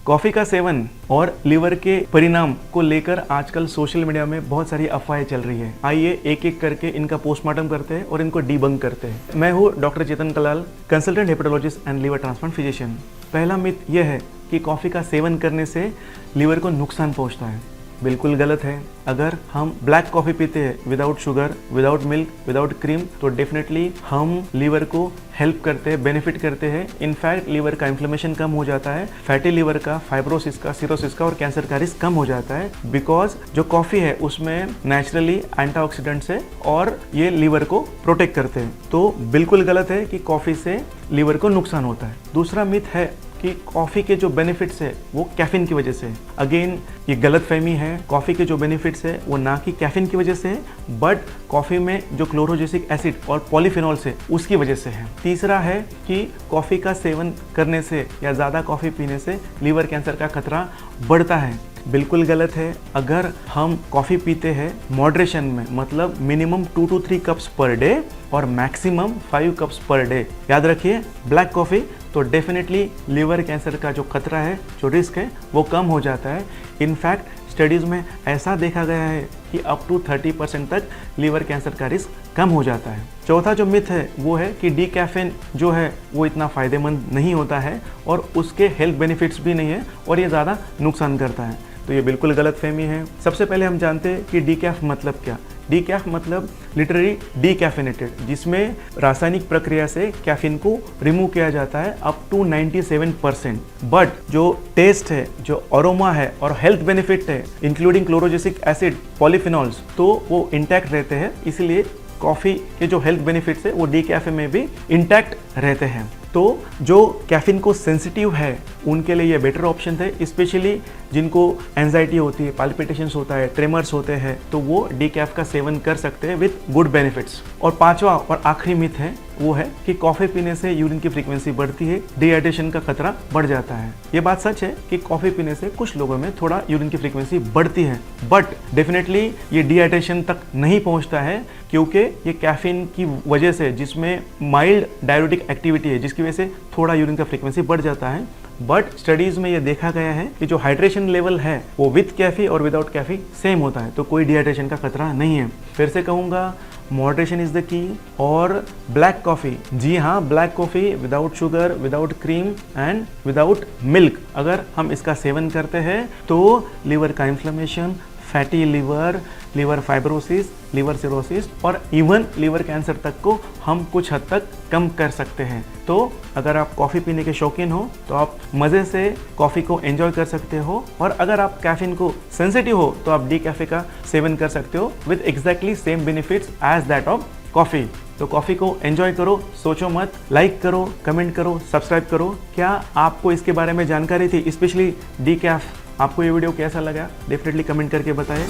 Coffee का seven और liver के परिणाम को लेकर आजकल सोशल मीडिया में बहुत सारी अफवाहें चल रही है। आइए एक एक करके इनका पोस्टमार्टम करते हैं और इनको डीबंक करते हैं। मैं हूँ doctor Chetan Kalal, consultant hepatologist and liver transplant physician. पहला मिथ यह है कि कॉफ़ी का सेवन करने से लीवर को नुकसान पहुँचता है। बिल्कुल गलत है। अगर हम ब्लैक कॉफ़ी पीते हैं without sugar, without milk, without cream, तो डेफिनेटली हम लीवर को हेल्प करते हैं, बेनिफिट करते हैं। इनफैक्ट लीवर का इन्फ्लेमेशन कम हो जाता है, फैटी लीवर का, फाइब्रोसिस का, सिरोसिस का और कैंसर का रिस्क कम हो जाता है। बिकॉज जो कॉफ़ी है उसमें नेचुरली एंटीऑक्सीडेंट्स है और ये लीवर को प्रोटेक्ट करते हैं। तो बिल्कुल गलत है कि कॉफ़ी से लीवर को नुकसान होता है। दूसरा मिथ है कि कॉफ़ी के जो बेनिफिट्स है वो कैफीन की वजह से है। अगेन ये गलत फहमी है। कॉफ़ी के जो बेनिफिट्स है वो ना कि कैफीन की वजह से है, बट कॉफ़ी में जो क्लोरोजेसिक एसिड और पॉलीफिनॉल्स है उसकी वजह से है। तीसरा है कि कॉफ़ी का सेवन करने से या ज़्यादा कॉफ़ी पीने से लीवर कैंसर का खतरा बढ़ता है। बिल्कुल गलत है। अगर हम कॉफ़ी पीते हैं मॉडरेशन में, मतलब minimum 2 to 3 cups per day और मैक्सिमम 5 कप्स पर डे, याद रखिए ब्लैक कॉफ़ी, तो डेफिनेटली लीवर कैंसर का जो खतरा है, जो रिस्क है, वो कम हो जाता है। इनफैक्ट स्टडीज़ में ऐसा देखा गया है कि अप टू 30% तक लीवर कैंसर का रिस्क कम हो जाता है। चौथा जो मिथ है वो है कि डीकैफीन जो है वो इतना फ़ायदेमंद नहीं होता है और उसके हेल्थ बेनिफिट्स भी नहीं है और ये ज़्यादा नुकसान करता है। तो ये बिल्कुल गलत फहमी है। सबसे पहले हम जानते हैं कि डीकैफ मतलब क्या। डीकैफ मतलब लिटरली डीकैफिनेटेड, जिसमें रासायनिक प्रक्रिया से कैफीन को रिमूव किया जाता है अप टू 97%। बट जो टेस्ट है, जो अरोमा है और हेल्थ बेनिफिट है, इंक्लूडिंग क्लोरोजेसिक एसिड, पॉलीफिनॉल्स, तो वो इंटैक्ट रहते हैं। इसलिए कॉफ़ी के जो हेल्थ बेनिफिट्स है वो डीकैफे में भी इंटैक्ट रहते हैं। तो जो कैफीन को सेंसिटिव है उनके लिए ये बेटर ऑप्शन है, स्पेशली जिनको एंजाइटी होती है, पाल्पिटेशंस होता है, ट्रेमर्स होते हैं, तो वो डीकैफ का सेवन कर सकते हैं विद गुड बेनिफिट्स। और पांचवा और आखिरी मिथ है वो है कि कॉफ़ी पीने से यूरिन की फ्रीक्वेंसी बढ़ती है, डिहाइड्रेशन का खतरा बढ़ जाता है। ये बात सच है कि कॉफ़ी पीने से कुछ लोगों में थोड़ा यूरिन की फ्रीक्वेंसी बढ़ती है, बट डेफिनेटली ये डिहाइड्रेशन तक नहीं पहुंचता है, क्योंकि ये कैफीन की वजह से, जिसमें माइल्ड डायरेटिक एक्टिविटी है, जिसकी वजह से थोड़ा यूरिन का फ्रीक्वेंसी बढ़ जाता है। बट स्टडीज़ में ये देखा गया है कि जो हाइड्रेशन लेवल है वो विद कैफ़ी और विदाउट कैफ़ी सेम होता है, तो कोई डिहाइड्रेशन का खतरा नहीं है। फिर से कहूँगा, मॉडरेशन इज़ द की। और ब्लैक कॉफ़ी, जी हाँ, black coffee without sugar, without cream and without milk, अगर हम इसका सेवन करते हैं तो लीवर का inflammation, fatty liver, liver fibrosis, liver cirrhosis और इवन लीवर कैंसर तक को हम कुछ हद तक कम कर सकते हैं। तो अगर आप कॉफ़ी पीने के शौकीन हो तो आप मज़े से कॉफ़ी को एंजॉय कर सकते हो, और अगर आप कैफीन को सेंसिटिव हो तो आप डीकैफे का सेवन कर सकते हो with exactly same benefits as that of coffee. तो कॉफ़ी को एंजॉय करो, सोचो मत, लाइक करो, कमेंट करो, सब्सक्राइब करो। क्या आपको इसके बारे में जानकारी थी, स्पेशली डीकैफ? आपको ये वीडियो कैसा लगा डेफिनेटली कमेंट करके बताएं।